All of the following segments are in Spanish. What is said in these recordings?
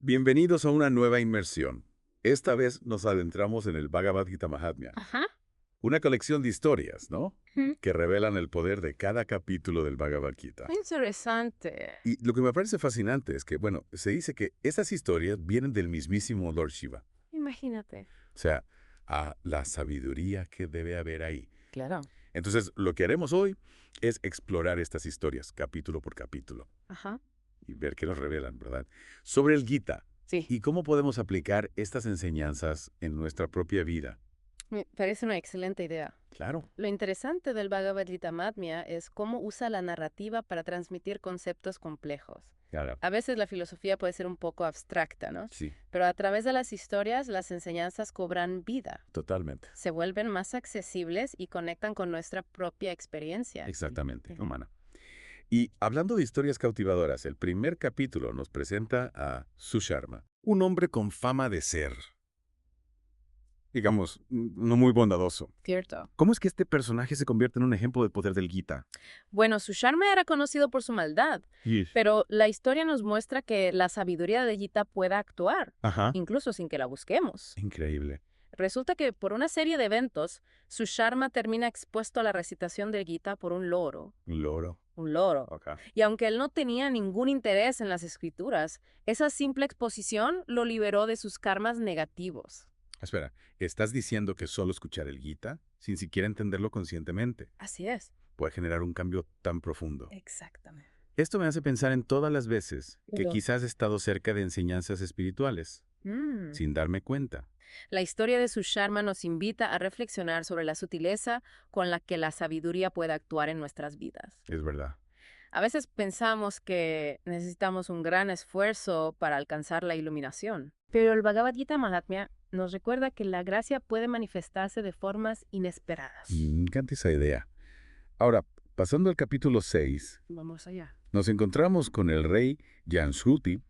Bienvenidos a una nueva inmersión. Esta vez nos adentramos en el Bhagavad Gita Mahatmya, Ajá. una colección de historias, ¿no? Ujú. Que revelan el poder de cada capítulo del Bhagavad Gita. Interesante. Y lo que me parece fascinante es que, bueno, se dice que esas historias vienen del mismísimo Lord Shiva. Imagínate. O sea, a la sabiduría que debe haber ahí. Claro. Entonces, lo que haremos hoy es explorar estas historias, capítulo por capítulo, Ajá. y ver qué nos revelan, ¿verdad? Sobre el Gita. Sí. ¿Y cómo podemos aplicar estas enseñanzas en nuestra propia vida? Me parece una excelente idea. Claro. Lo interesante del Bhagavad Gita Mahatmya es cómo usa la narrativa para transmitir conceptos complejos. Claro. A veces la filosofía puede ser un poco abstracta, ¿no? Sí, Pero a través de las historias, las enseñanzas cobran vida. totalmente. Se vuelven más accesibles y conectan con nuestra propia experiencia. Exactamente, Ujú. humana. Y hablando de historias cautivadoras, el primer capítulo nos presenta a Susharma, un hombre con fama de ser, digamos, no muy bondadoso. Cierto. ¿Cómo es que este personaje se convierte en un ejemplo del poder del Gita? Bueno, su charme era conocido por su maldad. Yes. Pero la historia nos muestra que la sabiduría de Gita puede actuar, Ajá. incluso sin que la busquemos. Increíble. Resulta que por una serie de eventos, su Sharma termina expuesto a la recitación del Gita por un loro. Un loro. Un loro. Ok. Y aunque él no tenía ningún interés en las escrituras, esa simple exposición lo liberó de sus karmas negativos. Espera, ¿estás diciendo que solo escuchar el Gita, sin siquiera entenderlo conscientemente, Así es. puede generar un cambio tan profundo? Exactamente. Esto me hace pensar en todas las veces que Yo. quizás he estado cerca de enseñanzas espirituales, Mm. sin darme cuenta. La historia de su Sharma nos invita a reflexionar sobre la sutileza con la que la sabiduría puede actuar en nuestras vidas. Es verdad. A veces pensamos que necesitamos un gran esfuerzo para alcanzar la iluminación, pero el Bhagavad Gita Mahatmya nos recuerda que la gracia puede manifestarse de formas inesperadas. Me encanta esa idea. Ahora, pasando al capítulo 6, Vamos allá. nos encontramos con el rey Janshruti,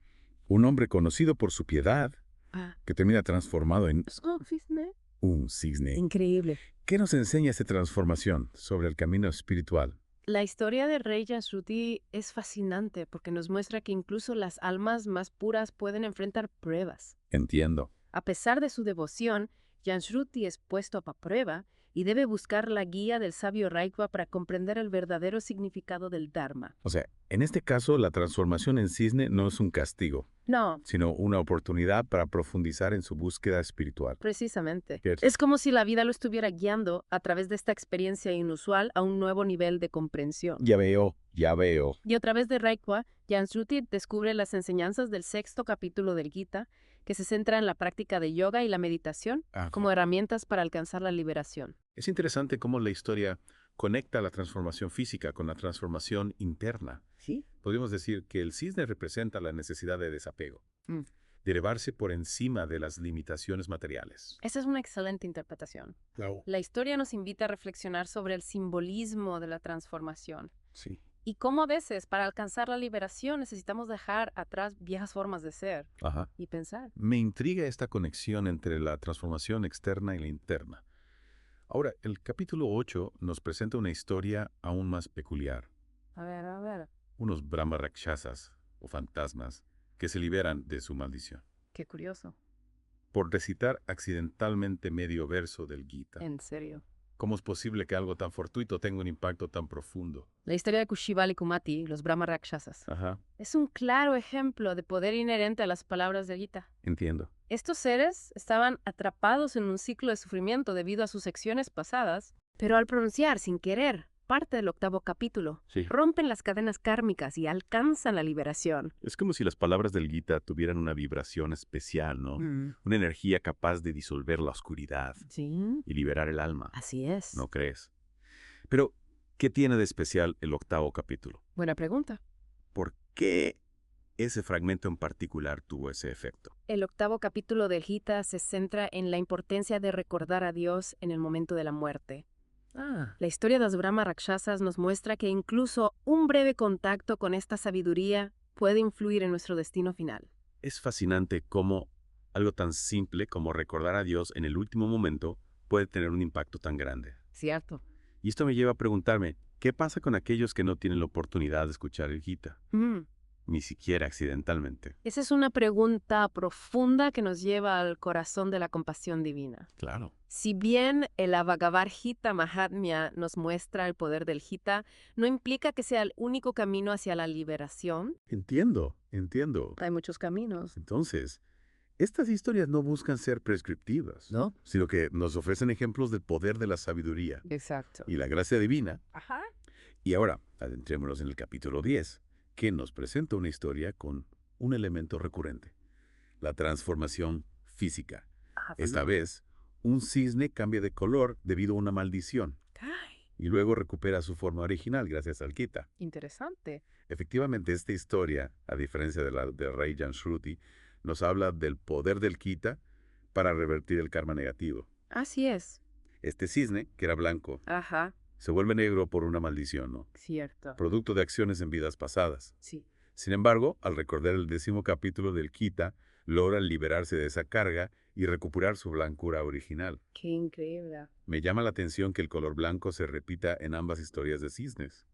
un hombre conocido por su piedad, Ah, que termina transformado en cisne. un cisne. Increíble. ¿Qué nos enseña esta transformación sobre el camino espiritual? La historia del rey Jasruti es fascinante porque nos muestra que incluso las almas más puras pueden enfrentar pruebas. Entiendo. A pesar de su devoción, Jansruti es puesto a prueba y debe buscar la guía del sabio Raikva para comprender el verdadero significado del Dharma. O sea, en este caso, la transformación en cisne no es un castigo, No, sino una oportunidad para profundizar en su búsqueda espiritual. precisamente. Cierto. Es como si la vida lo estuviera guiando a través de esta experiencia inusual a un nuevo nivel de comprensión. Ya veo, ya veo. Y a través de Raikva, Jansruti descubre las enseñanzas del sexto capítulo del Gita, que se centra en la práctica de yoga y la meditación como herramientas para alcanzar la liberación. Es interesante cómo la historia conecta la transformación física con la transformación interna. ¿Sí? Podríamos decir que el cisne representa la necesidad de desapego, Mm. de elevarse por encima de las limitaciones materiales. Esa es una excelente interpretación. Claro. La historia nos invita a reflexionar sobre el simbolismo de la transformación Sí. y cómo a veces para alcanzar la liberación necesitamos dejar atrás viejas formas de ser Ajá. y pensar. Me intriga esta conexión entre la transformación externa y la interna. Ahora, el capítulo 8 nos presenta una historia aún más peculiar. A ver, Unos Brahma Rakshasas, o fantasmas, que se liberan de su maldición qué curioso. por recitar accidentalmente medio verso del Gita. En serio. ¿Cómo es posible que algo tan fortuito tenga un impacto tan profundo? La historia de Kushival y Kumati, los Brahma Rakshasas, Ajá, es un claro ejemplo de poder inherente a las palabras del Gita. entiendo. Estos seres estaban atrapados en un ciclo de sufrimiento debido a sus acciones pasadas, pero al pronunciar sin querer parte del octavo capítulo, Sí. rompen las cadenas kármicas y alcanzan la liberación. Es como si las palabras del Gita tuvieran una vibración especial, ¿no? Una energía capaz de disolver la oscuridad Sí, y liberar el alma, así es. ¿no crees? Pero, ¿qué tiene de especial el octavo capítulo? Buena pregunta. ¿Por qué ese fragmento en particular tuvo ese efecto? El octavo capítulo del Gita se centra en la importancia de recordar a Dios en el momento de la muerte. La historia de los Brahma Rakshasas nos muestra que incluso un breve contacto con esta sabiduría puede influir en nuestro destino final. Es fascinante cómo algo tan simple como recordar a Dios en el último momento puede tener un impacto tan grande. ¿Cierto? Y esto me lleva a preguntarme, ¿qué pasa con aquellos que no tienen la oportunidad de escuchar el Gita? ni siquiera accidentalmente. Esa es una pregunta profunda que nos lleva al corazón de la compasión divina. Claro. Si bien el Bhagavad Gita Mahatmya nos muestra el poder del Gita, no implica que sea el único camino hacia la liberación. Entiendo. Hay muchos caminos. Entonces, estas historias no buscan ser prescriptivas, ¿No? sino que nos ofrecen ejemplos del poder de la sabiduría Exacto. y la gracia divina. Ajá. Y ahora, adentrémonos en el capítulo 10, que nos presenta una historia con un elemento recurrente: la transformación física. Esta vez, un cisne cambia de color debido a una maldición y luego recupera su forma original gracias al Gita. Interesante. Efectivamente, esta historia, a diferencia de la de Ray Shruti, nos habla del poder del Gita para revertir el karma negativo. Así es. Este cisne, que era blanco, Ajá. se vuelve negro por una maldición, ¿no? Cierto. Producto de acciones en vidas pasadas. Sí. Sin embargo, al recordar el 10º capítulo del Gita, logra liberarse de esa carga y recuperar su blancura original. Qué increíble. Me llama la atención que el color blanco se repita en ambas historias de cisnes.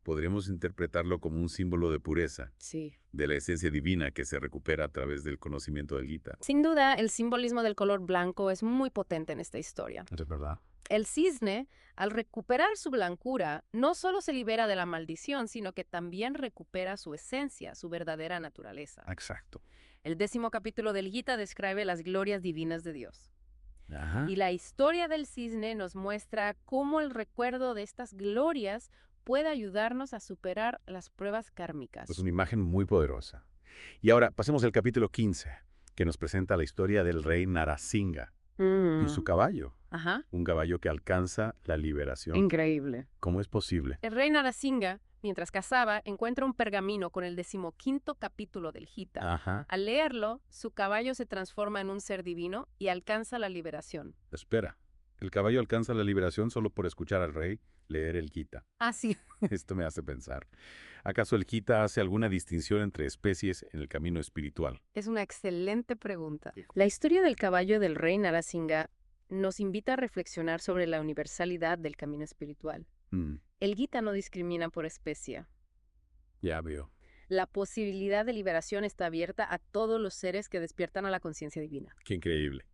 Podríamos interpretarlo como un símbolo de pureza, Sí. de la esencia divina que se recupera a través del conocimiento del Gita. Sin duda, el simbolismo del color blanco es muy potente en esta historia. Es verdad. El cisne, al recuperar su blancura, no solo se libera de la maldición, sino que también recupera su esencia, su verdadera naturaleza. Exacto. El 10º capítulo del Gita describe las glorias divinas de Dios. Ajá. Y la historia del cisne nos muestra cómo el recuerdo de estas glorias puede ayudarnos a superar las pruebas kármicas. Es una imagen muy poderosa. Y ahora pasemos al capítulo 15, que nos presenta la historia del rey Narasimha y su caballo. Ajá. Un caballo que alcanza la liberación. Increíble. ¿Cómo es posible? El rey Narasimha, mientras cazaba, encuentra un pergamino con el 15º capítulo del Gita. Ajá. Al leerlo, su caballo se transforma en un ser divino y alcanza la liberación. Espera. El caballo alcanza la liberación solo por escuchar al rey leer el Gita. Ah, sí. Esto me hace pensar. ¿Acaso el Gita hace alguna distinción entre especies en el camino espiritual? Es una excelente pregunta. La historia del caballo del rey Narasimha nos invita a reflexionar sobre la universalidad del camino espiritual. El Gita no discrimina por especie. Ya veo. La posibilidad de liberación está abierta a todos los seres que despiertan a la conciencia divina. Qué increíble.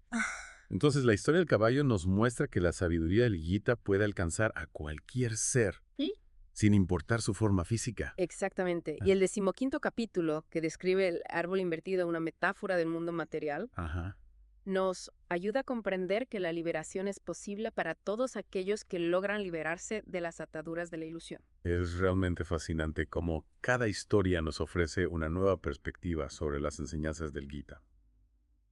Entonces, la historia del caballo nos muestra que la sabiduría del Gita puede alcanzar a cualquier ser, ¿Sí? sin importar su forma física. Exactamente. Y el 15º capítulo, que describe el árbol invertido, una metáfora del mundo material, Ajá. nos ayuda a comprender que la liberación es posible para todos aquellos que logran liberarse de las ataduras de la ilusión. Es realmente fascinante cómo cada historia nos ofrece una nueva perspectiva sobre las enseñanzas del Gita.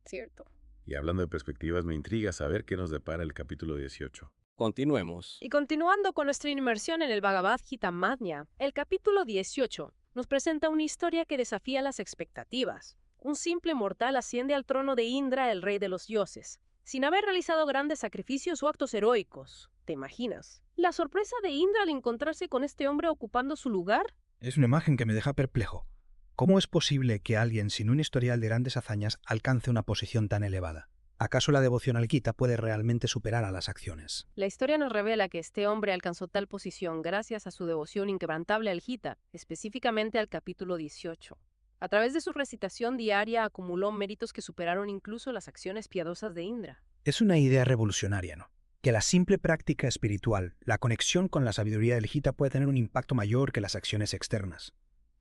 Cierto. Y hablando de perspectivas, me intriga saber qué nos depara el capítulo 18. Continuemos. Y continuando con nuestra inmersión en el Bhagavad Gita Mahatmya, el capítulo 18 nos presenta una historia que desafía las expectativas. Un simple mortal asciende al trono de Indra, el rey de los dioses, sin haber realizado grandes sacrificios o actos heroicos. ¿Te imaginas? La sorpresa de Indra al encontrarse con este hombre ocupando su lugar. Es una imagen que me deja perplejo. ¿Cómo es posible que alguien sin un historial de grandes hazañas alcance una posición tan elevada? ¿Acaso la devoción al Gita puede realmente superar a las acciones? La historia nos revela que este hombre alcanzó tal posición gracias a su devoción inquebrantable al Gita, específicamente al capítulo 18. A través de su recitación diaria acumuló méritos que superaron incluso las acciones piadosas de Indra. Es una idea revolucionaria, ¿no? Que la simple práctica espiritual, la conexión con la sabiduría del Gita puede tener un impacto mayor que las acciones externas.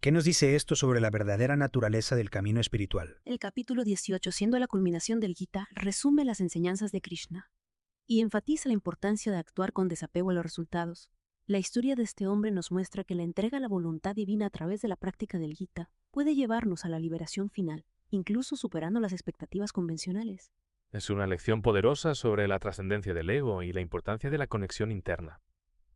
¿Qué nos dice esto sobre la verdadera naturaleza del camino espiritual? El capítulo 18, siendo la culminación del Gita, resume las enseñanzas de Krishna y enfatiza la importancia de actuar con desapego a los resultados. La historia de este hombre nos muestra que la entrega a la voluntad divina a través de la práctica del Gita puede llevarnos a la liberación final, incluso superando las expectativas convencionales. Es una lección poderosa sobre la trascendencia del ego y la importancia de la conexión interna.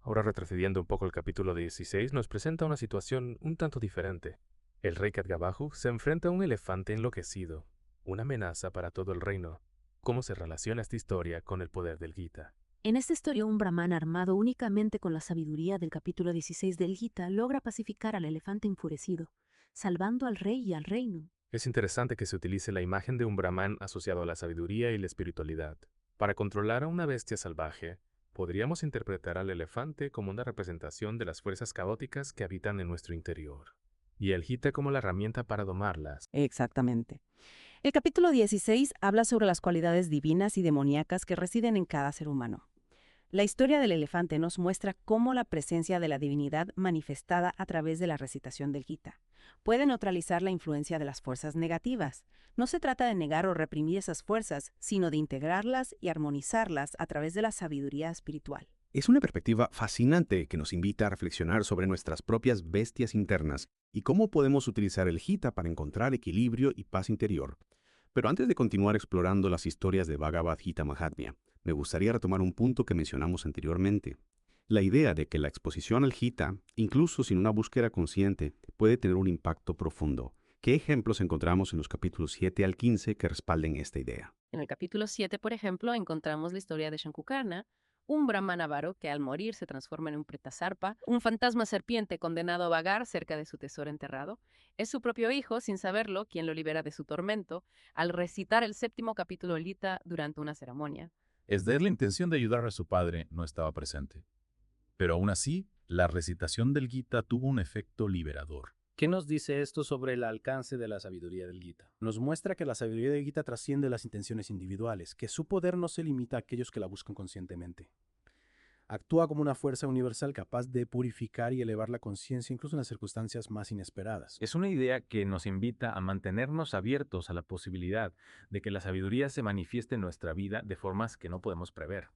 Ahora, retrocediendo un poco el capítulo 16, nos presenta una situación un tanto diferente. El rey Khadgabaju se enfrenta a un elefante enloquecido, una amenaza para todo el reino. ¿Cómo se relaciona esta historia con el poder del Gita? En esta historia, un brahman armado únicamente con la sabiduría del capítulo 16 del Gita logra pacificar al elefante enfurecido, salvando al rey y al reino. Es interesante que se utilice la imagen de un brahman asociado a la sabiduría y la espiritualidad. Para controlar a una bestia salvaje, podríamos interpretar al elefante como una representación de las fuerzas caóticas que habitan en nuestro interior. y el Gita como la herramienta para domarlas. Exactamente. El capítulo 16 habla sobre las cualidades divinas y demoníacas que residen en cada ser humano. La historia del elefante nos muestra cómo la presencia de la divinidad manifestada a través de la recitación del Gita puede neutralizar la influencia de las fuerzas negativas. No se trata de negar o reprimir esas fuerzas, sino de integrarlas y armonizarlas a través de la sabiduría espiritual. Es una perspectiva fascinante que nos invita a reflexionar sobre nuestras propias bestias internas y cómo podemos utilizar el Gita para encontrar equilibrio y paz interior. Pero antes de continuar explorando las historias de Bhagavad Gita Mahatmya, me gustaría retomar un punto que mencionamos anteriormente. La idea de que la exposición al Gita, incluso sin una búsqueda consciente, puede tener un impacto profundo. ¿Qué ejemplos encontramos en los capítulos 7 al 15 que respalden esta idea? En el capítulo 7, por ejemplo, encontramos la historia de Shankukarna, un brahman avaro que al morir se transforma en un pretasarpa, un fantasma serpiente condenado a vagar cerca de su tesoro enterrado. Es su propio hijo, sin saberlo, quien lo libera de su tormento, al recitar el 7º capítulo del Gita durante una ceremonia. Esder, la intención de ayudar a su padre, no estaba presente. Pero aún así, la recitación del Gita tuvo un efecto liberador. ¿Qué nos dice esto sobre el alcance de la sabiduría del Gita? Nos muestra que la sabiduría del Gita trasciende las intenciones individuales, que su poder no se limita a aquellos que la buscan conscientemente. Actúa como una fuerza universal capaz de purificar y elevar la conciencia incluso en las circunstancias más inesperadas. Es una idea que nos invita a mantenernos abiertos a la posibilidad de que la sabiduría se manifieste en nuestra vida de formas que no podemos prever.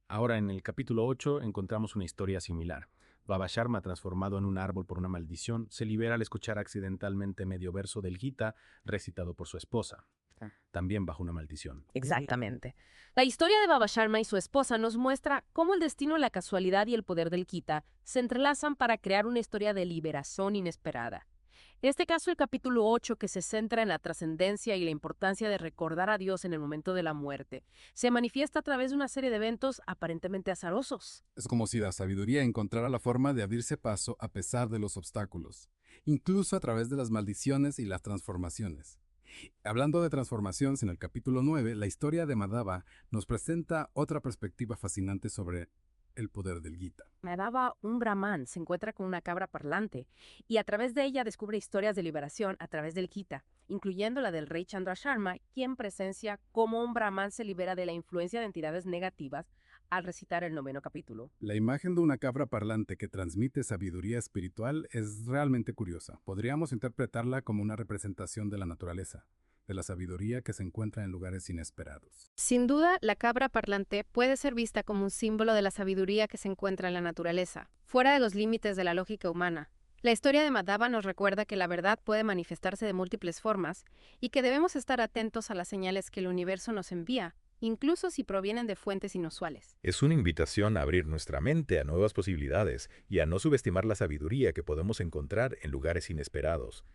Ahora, en el capítulo 8 encontramos una historia similar. Baba Sharma, transformado en un árbol por una maldición, se libera al escuchar accidentalmente medio verso del Gita recitado por su esposa, también bajo una maldición. Exactamente. La historia de Baba Sharma y su esposa nos muestra cómo el destino, la casualidad y el poder del Gita se entrelazan para crear una historia de liberación inesperada. En este caso, el capítulo 8, que se centra en la trascendencia y la importancia de recordar a Dios en el momento de la muerte, se manifiesta a través de una serie de eventos aparentemente azarosos. Es como si la sabiduría encontrara la forma de abrirse paso a pesar de los obstáculos, incluso a través de las maldiciones y las transformaciones. Hablando de transformaciones, en el capítulo 9, la historia de Madhava nos presenta otra perspectiva fascinante sobre el poder del Gita. Madhava, un brahman, se encuentra con una cabra parlante y a través de ella descubre historias de liberación a través del Gita, incluyendo la del rey Chandra Sharma, quien presencia cómo un brahman se libera de la influencia de entidades negativas al recitar el 9º capítulo. La imagen de una cabra parlante que transmite sabiduría espiritual es realmente curiosa. Podríamos interpretarla como una representación de la naturaleza, de la sabiduría que se encuentra en lugares inesperados. Sin duda, la cabra parlante puede ser vista como un símbolo de la sabiduría que se encuentra en la naturaleza, fuera de los límites de la lógica humana. La historia de Madhava nos recuerda que la verdad puede manifestarse de múltiples formas y que debemos estar atentos a las señales que el universo nos envía, incluso si provienen de fuentes inusuales. Es una invitación a abrir nuestra mente a nuevas posibilidades y a no subestimar la sabiduría que podemos encontrar en lugares inesperados.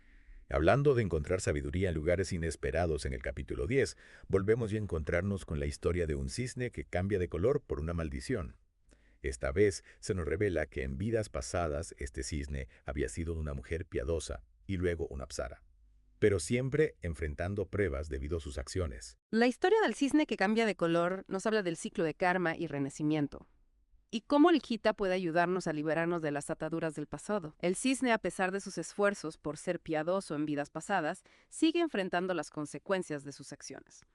Hablando de encontrar sabiduría en lugares inesperados en el capítulo 10, volvemos ya a encontrarnos con la historia de un cisne que cambia de color por una maldición. Esta vez se nos revela que en vidas pasadas este cisne había sido una mujer piadosa y luego una apsara, pero siempre enfrentando pruebas debido a sus acciones. La historia del cisne que cambia de color nos habla del ciclo de karma y renacimiento, y cómo el Gita puede ayudarnos a liberarnos de las ataduras del pasado. El cisne, a pesar de sus esfuerzos por ser piadoso en vidas pasadas, sigue enfrentando las consecuencias de sus acciones.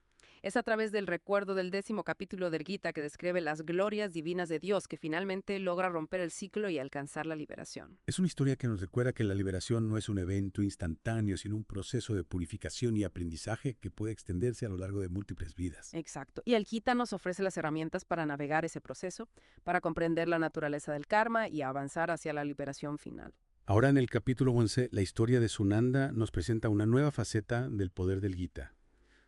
Es a través del recuerdo del 10º capítulo del Gita que describe las glorias divinas de Dios que finalmente logra romper el ciclo y alcanzar la liberación. Es una historia que nos recuerda que la liberación no es un evento instantáneo, sino un proceso de purificación y aprendizaje que puede extenderse a lo largo de múltiples vidas. Exacto. Y el Gita nos ofrece las herramientas para navegar ese proceso, para comprender la naturaleza del karma y avanzar hacia la liberación final. Ahora en el capítulo 11, la historia de Sunanda nos presenta una nueva faceta del poder del Gita.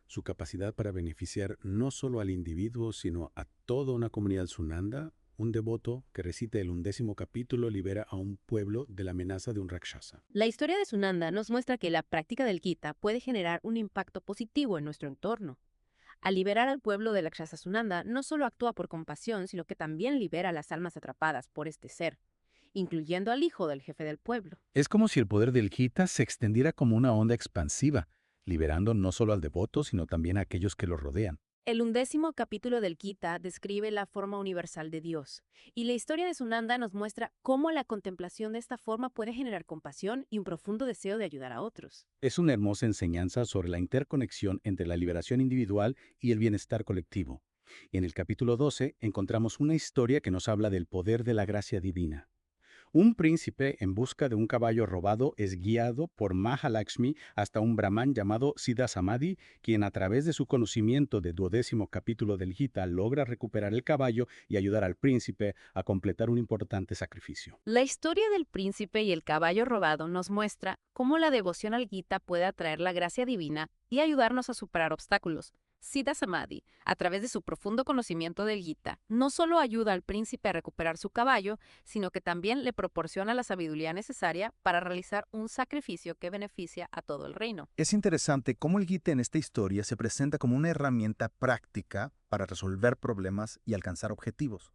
Su capacidad para beneficiar no solo al individuo, sino a toda una comunidad Sunanda. Un devoto que recita el 11º capítulo libera a un pueblo de la amenaza de un Rakshasa. La historia de Sunanda nos muestra que la práctica del Gita puede generar un impacto positivo en nuestro entorno. Al liberar al pueblo del Rakshasa Sunanda, no solo actúa por compasión, sino que también libera a las almas atrapadas por este ser, incluyendo al hijo del jefe del pueblo. Es como si el poder del Gita se extendiera como una onda expansiva, liberando no solo al devoto, sino también a aquellos que lo rodean. El 11º capítulo del Gita describe la forma universal de Dios, y la historia de Sunanda nos muestra cómo la contemplación de esta forma puede generar compasión y un profundo deseo de ayudar a otros. Es una hermosa enseñanza sobre la interconexión entre la liberación individual y el bienestar colectivo. En el capítulo 12 encontramos una historia que nos habla del poder de la gracia divina. Un príncipe en busca de un caballo robado es guiado por Mahalakshmi hasta un brahman llamado Siddha Samadhi, quien a través de su conocimiento del 12º capítulo del Gita logra recuperar el caballo y ayudar al príncipe a completar un importante sacrificio. La historia del príncipe y el caballo robado nos muestra cómo la devoción al Gita puede atraer la gracia divina y ayudarnos a superar obstáculos. Siddha Samadhi, a través de su profundo conocimiento del Gita, no solo ayuda al príncipe a recuperar su caballo, sino que también le proporciona la sabiduría necesaria para realizar un sacrificio que beneficia a todo el reino. Es interesante cómo el Gita en esta historia se presenta como una herramienta práctica para resolver problemas y alcanzar objetivos.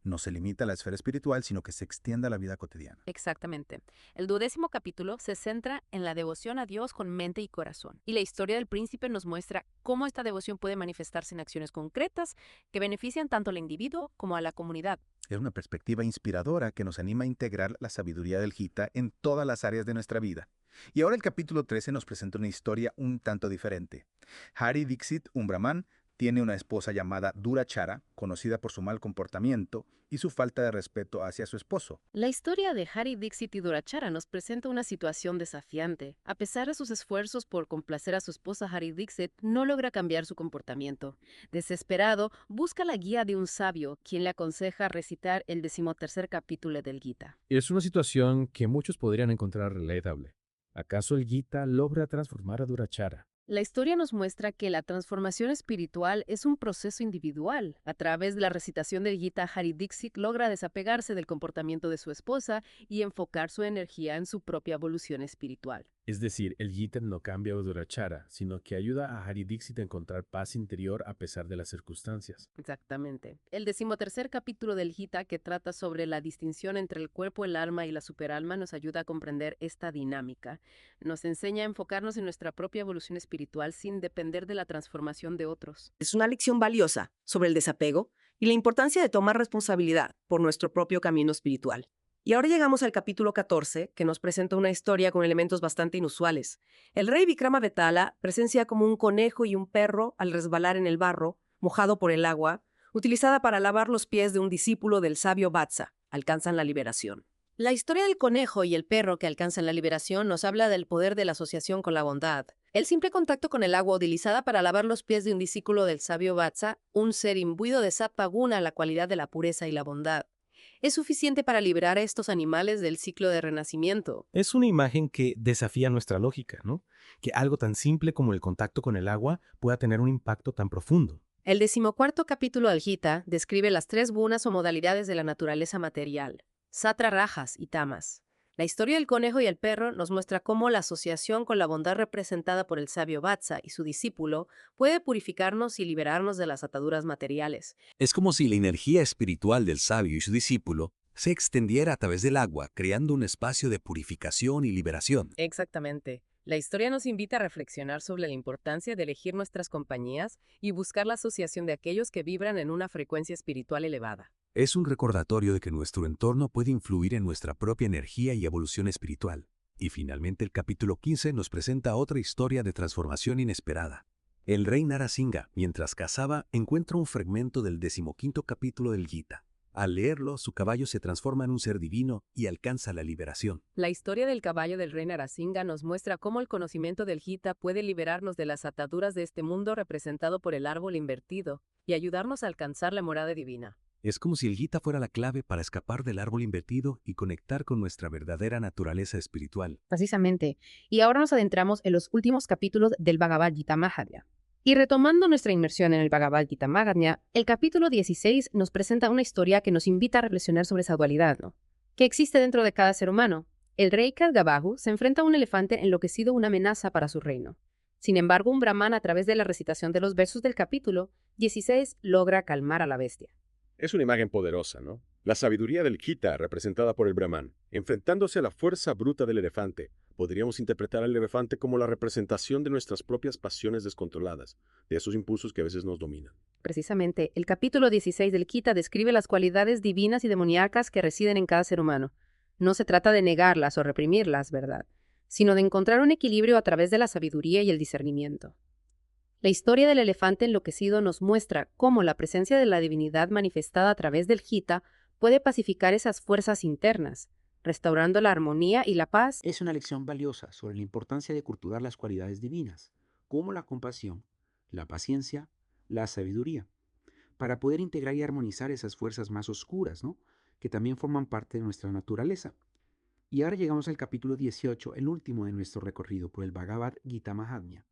No se limita a la esfera espiritual, sino que se extiende a la vida cotidiana. Exactamente. El 12º capítulo se centra en la devoción a Dios con mente y corazón. Y la historia del príncipe nos muestra cómo esta devoción puede manifestarse en acciones concretas que benefician tanto al individuo como a la comunidad. Es una perspectiva inspiradora que nos anima a integrar la sabiduría del Gita en todas las áreas de nuestra vida. Y ahora el capítulo 13 nos presenta una historia un tanto diferente. Hari Dixit, un brahman, tiene una esposa llamada Durachara, conocida por su mal comportamiento y su falta de respeto hacia su esposo. La historia de Hari Dixit y Durachara nos presenta una situación desafiante. A pesar de sus esfuerzos por complacer a su esposa, Hari Dixit no logra cambiar su comportamiento. Desesperado, busca la guía de un sabio, quien le aconseja recitar el 13º capítulo del Gita. Es una situación que muchos podrían encontrar relatable. ¿Acaso el Gita logra transformar a Durachara? La historia nos muestra que la transformación espiritual es un proceso individual. A través de la recitación del Gita, Hari Dixit logra desapegarse del comportamiento de su esposa y enfocar su energía en su propia evolución espiritual. Es decir, el Gita no cambia a Durachara, sino que ayuda a Hari Dixit a encontrar paz interior a pesar de las circunstancias. Exactamente. El 13º capítulo del Gita, que trata sobre la distinción entre el cuerpo, el alma y la superalma, nos ayuda a comprender esta dinámica. Nos enseña a enfocarnos en nuestra propia evolución espiritual sin depender de la transformación de otros. Es una lección valiosa sobre el desapego y la importancia de tomar responsabilidad por nuestro propio camino espiritual. Y ahora llegamos al capítulo 14, que nos presenta una historia con elementos bastante inusuales. El rey Vikrama Vetala presencia como un conejo y un perro al resbalar en el barro, mojado por el agua, utilizada para lavar los pies de un discípulo del sabio Vatsa. Alcanzan la liberación. La historia del conejo y el perro que alcanzan la liberación nos habla del poder de la asociación con la bondad. El simple contacto con el agua utilizada para lavar los pies de un discípulo del sabio Vatsa, un ser imbuido de sattva guna, la cualidad de la pureza y la bondad, es suficiente para liberar a estos animales del ciclo de renacimiento. Es una imagen que desafía nuestra lógica, ¿no? Que algo tan simple como el contacto con el agua pueda tener un impacto tan profundo. El 14º capítulo del Gita describe las 3 gunas o modalidades de la naturaleza material, Satra, Rajas y Tamas. La historia del conejo y el perro nos muestra cómo la asociación con la bondad representada por el sabio Vatsa y su discípulo puede purificarnos y liberarnos de las ataduras materiales. Es como si la energía espiritual del sabio y su discípulo se extendiera a través del agua, creando un espacio de purificación y liberación. Exactamente. La historia nos invita a reflexionar sobre la importancia de elegir nuestras compañías y buscar la asociación de aquellos que vibran en una frecuencia espiritual elevada. Es un recordatorio de que nuestro entorno puede influir en nuestra propia energía y evolución espiritual. Y finalmente el capítulo 15 nos presenta otra historia de transformación inesperada. El rey Narasingha, mientras cazaba, encuentra un fragmento del 15º capítulo del Gita. Al leerlo, su caballo se transforma en un ser divino y alcanza la liberación. La historia del caballo del rey Narasingha nos muestra cómo el conocimiento del Gita puede liberarnos de las ataduras de este mundo representado por el árbol invertido y ayudarnos a alcanzar la morada divina. Es como si el Gita fuera la clave para escapar del árbol invertido y conectar con nuestra verdadera naturaleza espiritual. Precisamente. Y ahora nos adentramos en los últimos capítulos del Bhagavad Gita Mahatmya. Y retomando nuestra inmersión en el Bhagavad Gita Mahatmya, el capítulo 16 nos presenta una historia que nos invita a reflexionar sobre esa dualidad, ¿no?, que existe dentro de cada ser humano. El rey Kadgabahu se enfrenta a un elefante enloquecido, una amenaza para su reino. Sin embargo, un brahman, a través de la recitación de los versos del capítulo 16, logra calmar a la bestia. Es una imagen poderosa, ¿no? La sabiduría del Gita, representada por el Brahman, enfrentándose a la fuerza bruta del elefante. Podríamos interpretar al elefante como la representación de nuestras propias pasiones descontroladas, de esos impulsos que a veces nos dominan. Precisamente, el capítulo 16 del Gita describe las cualidades divinas y demoníacas que residen en cada ser humano. No se trata de negarlas o reprimirlas, ¿verdad?, sino de encontrar un equilibrio a través de la sabiduría y el discernimiento. La historia del elefante enloquecido nos muestra cómo la presencia de la divinidad manifestada a través del Gita puede pacificar esas fuerzas internas, restaurando la armonía y la paz. Es una lección valiosa sobre la importancia de cultivar las cualidades divinas, como la compasión, la paciencia, la sabiduría, para poder integrar y armonizar esas fuerzas más oscuras, ¿no?, que también forman parte de nuestra naturaleza. Y ahora llegamos al capítulo 18, el último de nuestro recorrido por el Bhagavad Gita Mahatmya.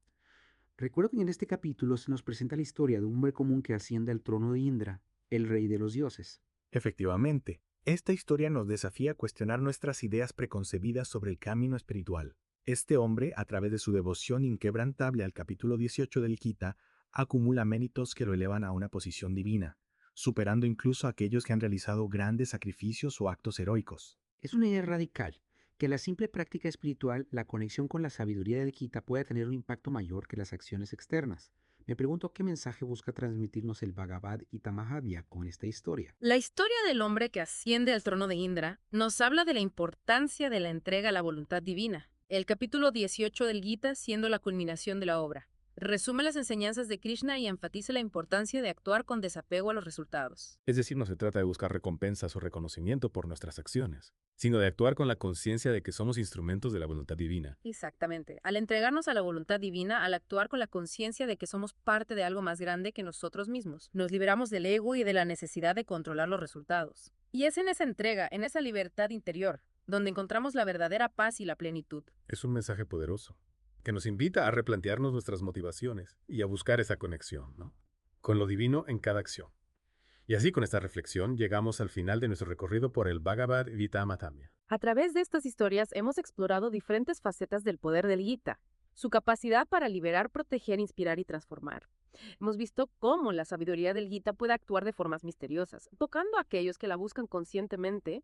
Recuerdo que en este capítulo se nos presenta la historia de un hombre común que asciende al trono de Indra, el rey de los dioses. Efectivamente, esta historia nos desafía a cuestionar nuestras ideas preconcebidas sobre el camino espiritual. Este hombre, a través de su devoción inquebrantable al capítulo 18 del Gita, acumula méritos que lo elevan a una posición divina, superando incluso a aquellos que han realizado grandes sacrificios o actos heroicos. Es una idea radical, que la simple práctica espiritual, la conexión con la sabiduría del Gita, puede tener un impacto mayor que las acciones externas. Me pregunto qué mensaje busca transmitirnos el Bhagavad Gita Mahatmya con esta historia. La historia del hombre que asciende al trono de Indra nos habla de la importancia de la entrega a la voluntad divina. El capítulo 18 del Gita siendo la culminación de la obra. Resume las enseñanzas de Krishna y enfatiza la importancia de actuar con desapego a los resultados. Es decir, no se trata de buscar recompensas o reconocimiento por nuestras acciones, sino de actuar con la conciencia de que somos instrumentos de la voluntad divina. Exactamente. Al entregarnos a la voluntad divina, al actuar con la conciencia de que somos parte de algo más grande que nosotros mismos, nos liberamos del ego y de la necesidad de controlar los resultados. Y es en esa entrega, en esa libertad interior, donde encontramos la verdadera paz y la plenitud. Es un mensaje poderoso, que nos invita a replantearnos nuestras motivaciones y a buscar esa conexión, ¿no?, con lo divino en cada acción. Y así, con esta reflexión, llegamos al final de nuestro recorrido por el Bhagavad Gita Mahatmya. A través de estas historias hemos explorado diferentes facetas del poder del Gita, su capacidad para liberar, proteger, inspirar y transformar. Hemos visto cómo la sabiduría del Gita puede actuar de formas misteriosas, tocando a aquellos que la buscan conscientemente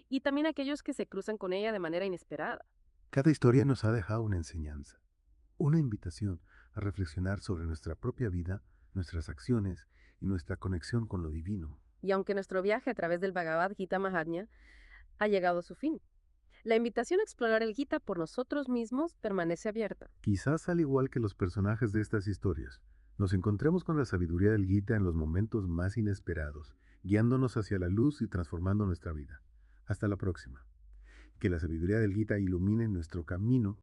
y también a aquellos que se cruzan con ella de manera inesperada. Cada historia nos ha dejado una enseñanza, una invitación a reflexionar sobre nuestra propia vida, nuestras acciones y nuestra conexión con lo divino. Y aunque nuestro viaje a través del Bhagavad Gita Mahatmya ha llegado a su fin, la invitación a explorar el Gita por nosotros mismos permanece abierta. Quizás al igual que los personajes de estas historias, nos encontremos con la sabiduría del Gita en los momentos más inesperados, guiándonos hacia la luz y transformando nuestra vida. Hasta la próxima. Que la sabiduría del Gita ilumine nuestro camino